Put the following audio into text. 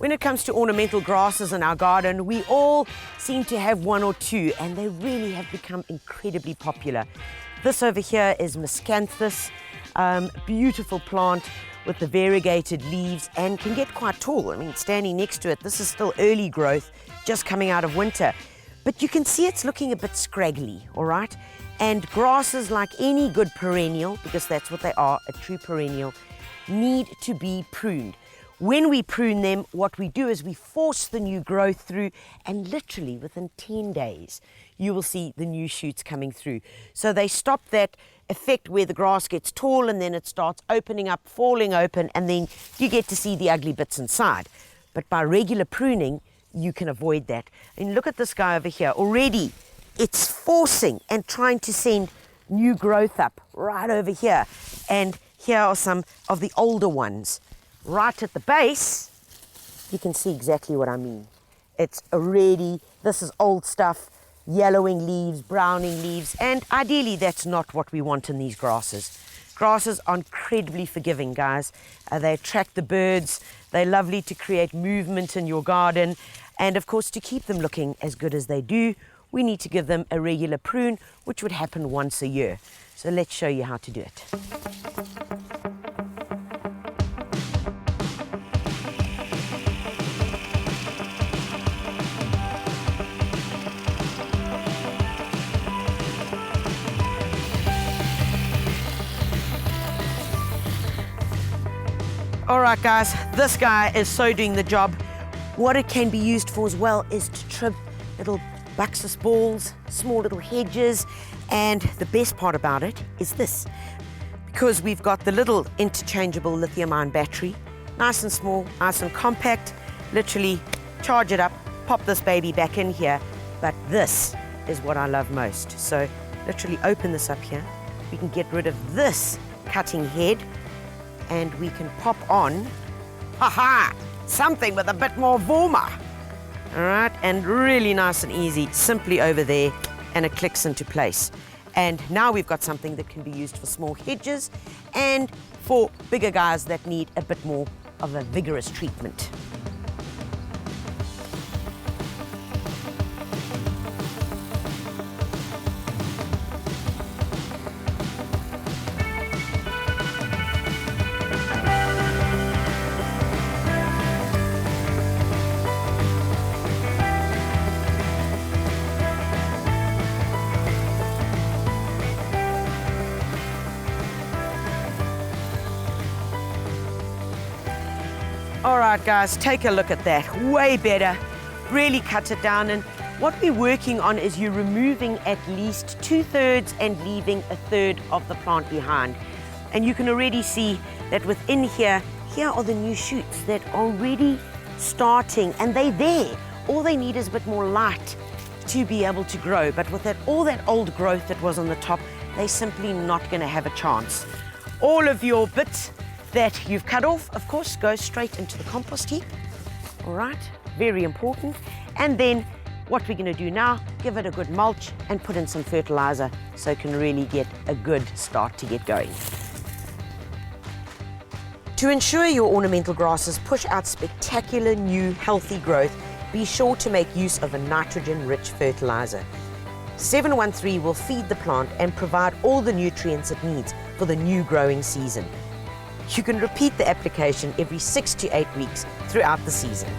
When it comes to ornamental grasses in our garden, we all seem to have one or two, and they really have become incredibly popular. This over here is miscanthus, beautiful plant with the variegated leaves and can get quite tall. I mean, standing next to it, this is still early growth, just coming out of winter. But you can see it's looking a bit scraggly, all right? And grasses, like any good perennial, because that's what they are, a true perennial, need to be pruned. When we prune them, what we do is we force the new growth through, and literally within 10 days, you will see the new shoots coming through. So they stop that effect where the grass gets tall and then it starts opening up, falling open, and then you get to see the ugly bits inside. But by regular pruning, you can avoid that. And look at this guy over here. Already, it's forcing and trying to send new growth up right over here. And here are some of the older ones. Right at the base, you can see exactly what I mean. It's already, this is old stuff, yellowing leaves, browning leaves, and ideally that's not what we want in these grasses. Grasses are incredibly forgiving, guys. They attract the birds, they're lovely to create movement in your garden, and of course to keep them looking as good as they do, we need to give them a regular prune, which would happen once a year. So let's show you how to do it. All right, guys, this guy is so doing the job. What it can be used for as well is to trim little buxus balls, small little hedges, and the best part about it is this. Because we've got the little interchangeable lithium-ion battery, nice and small, nice and compact, literally charge it up, pop this baby back in here, but this is what I love most. So literally open this up here. We can get rid of this cutting head, and we can pop on, something with a bit more warmer. All right, and really nice and easy, simply over there, and it clicks into place. And now we've got something that can be used for small hedges and for bigger guys that need a bit more of a vigorous treatment. All right, guys, take a look at that. Way better. Really cut it down. And what we're working on is you're removing at least 2/3 and leaving 1/3 of the plant behind. And you can already see that within here are the new shoots that are already starting, and they're there. All they need is a bit more light to be able to grow. But with all that old growth that was on the top, they're simply not going to have a chance. All of your bits that you've cut off, of course, goes straight into the compost heap. All right, very important. And then what we're going to do now, give it a good mulch and put in some fertilizer so it can really get a good start to get going. To ensure your ornamental grasses push out spectacular new healthy growth, be sure to make use of a nitrogen-rich fertilizer. 713 will feed the plant and provide all the nutrients it needs for the new growing season. You can repeat the application every 6 to 8 weeks throughout the season.